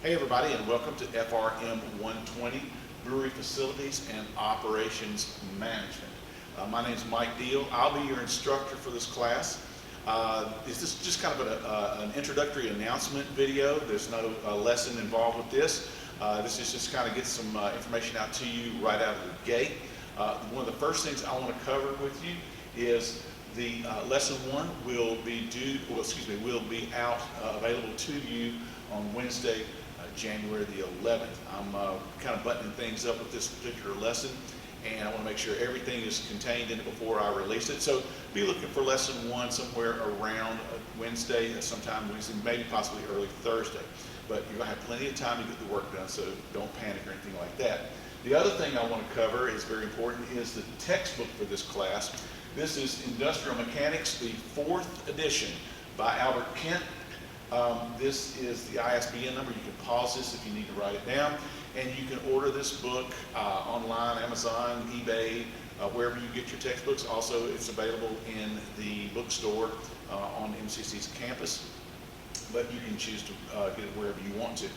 Hey everybody, and welcome to FRM 120, Brewery Facilities and Operations Management. My name is Mike Deal. I'll be your instructor for this class. This is just kind of an introductory announcement video. There's no lesson involved with this. This is just kind of get some information out to you right out of the gate. One of the first things I want to cover with you is the lesson one will be out available to you on Wednesday, January the 11th. I'm kind of buttoning things up with this particular lesson, and I want to make sure everything is contained in it before I release it. So be looking for lesson one somewhere around Wednesday, sometime Wednesday, maybe possibly early Thursday. But you're going to have plenty of time to get the work done, so don't panic or anything like that. The other thing I want to cover is very important is the textbook for this class. This is Industrial Mechanics, the 4th edition by Albert Kent. This is the ISBN number. You can pause this if you need to write it down. And you can order this book online, Amazon, eBay, wherever you get your textbooks. Also, it's available in the bookstore on MCC's campus. But you can choose to get it wherever you want to.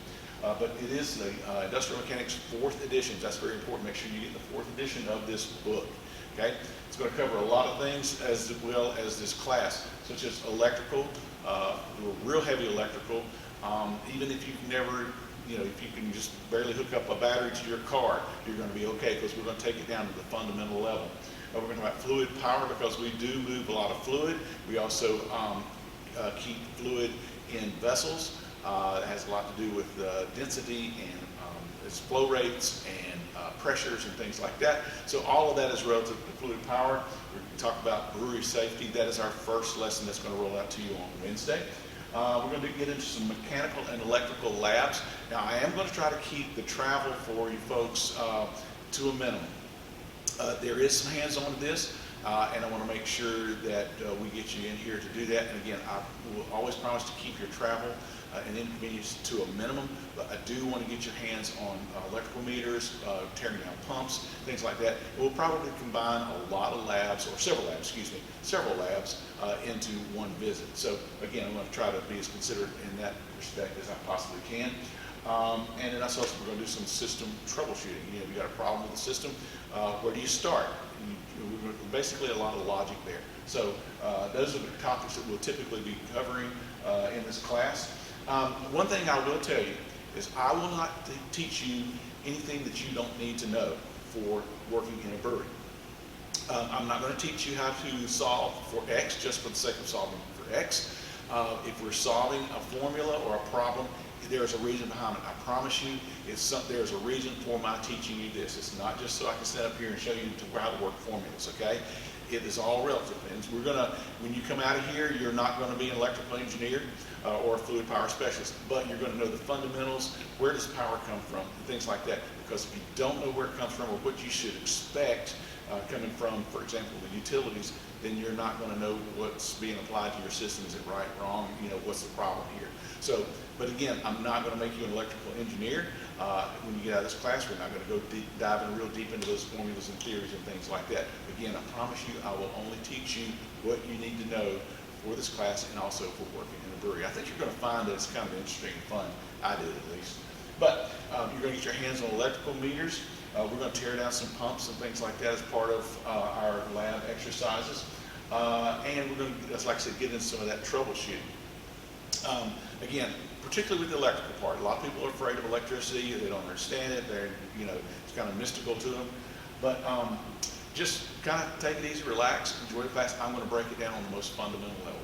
But it is the Industrial Mechanics 4th edition. That's very important. Make sure you get the 4th edition of this book. Okay? It's going to cover a lot of things as well as this class, such as electrical, real heavy electrical. Even if you've never, if you can just barely hook up a battery to your car, you're going to be okay, because we're going to take it down to the fundamental level. We're going to talk about fluid power, because we do move a lot of fluid. We also keep fluid in vessels. It has a lot to do with density and its flow rates and pressures and things like that. So all of that is relative to fluid power. We're going to talk about brewery safety. That is our first lesson that's going to roll out to you on Wednesday. We're going to get into some mechanical and electrical labs. Now, I am going to try to keep the travel for you folks to a minimum. There is some hands-on to this, and I want to make sure that we get you in here to do that. And again, I will always promise to keep your travel and inconvenience to a minimum, but I do want to get your hands on electrical meters, tearing down pumps, things like that. We'll probably combine a lot of labs, or several labs into one visit. So again, I'm going to try to be as considerate in that respect as I possibly can. And then also we're going to do some system troubleshooting. You got a problem with the system, where do you start? Basically a lot of logic there. So those are the topics that we'll typically be covering in this class. One thing I will tell you is I will not teach you anything that you don't need to know for working in a brewery. I'm not going to teach you how to solve for X just for the sake of solving for X. If we're solving a formula or a problem, there's a reason behind it. I promise you, there's a reason for my teaching you this. It's not just so I can stand up here and show you how to work formulas, okay? It is all relative. And when you come out of here, you're not going to be an electrical engineer or a fluid power specialist, but you're going to know the fundamentals, where does power come from, and things like that. Because if you don't know where it comes from or what you should expect coming from, for example, the utilities, then you're not going to know what's being applied to your system. Is it right, wrong? What's the problem here? So, but again, I'm not going to make you an electrical engineer. When you get out of this class, we're not going to go dive in real deep into those formulas and theories and things like that. Again, I promise you, I will only teach you what you need to know for this class and also for working in a brewery. I think you're going to find that it's kind of interesting and fun. I did, at least. But you're going to get your hands on electrical meters. We're going to tear down some pumps and things like that as part of our lab exercises. And we're going to, like I said, get into some of that troubleshooting. Again, particularly with the electrical part, a lot of people are afraid of electricity. They don't understand it. It's kind of mystical to them. But just kind of take it easy, relax, enjoy the class. I'm going to break it down on the most fundamental level,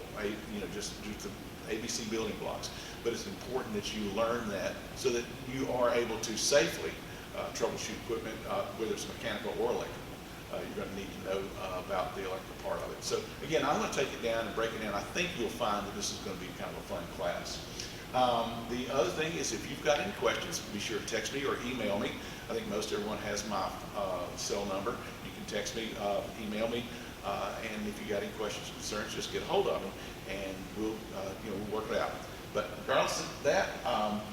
just the ABC building blocks. But it's important that you learn that so that you are able to safely troubleshoot equipment, whether it's mechanical or electrical. You're going to need to know about the electrical part of it. So again, I'm going to take it down and break it down. I think you'll find that this is going to be kind of a fun class. The other thing is, if you've got any questions, be sure to text me or email me. I think most everyone has my cell number. You can text me, email me, and if you got any questions or concerns, just get a hold of me, and we'll work it out. But regardless of that,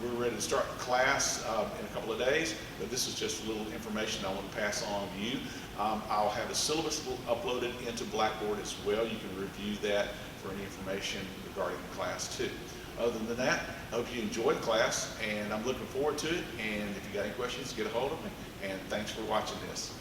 we're ready to start the class in a couple of days, but this is just a little information I want to pass on to you. I'll have the syllabus uploaded into Blackboard as well. You can review that for any information regarding the class too. Other than that, I hope you enjoyed class, and I'm looking forward to it. And if you got any questions, get a hold of me. And thanks for watching this.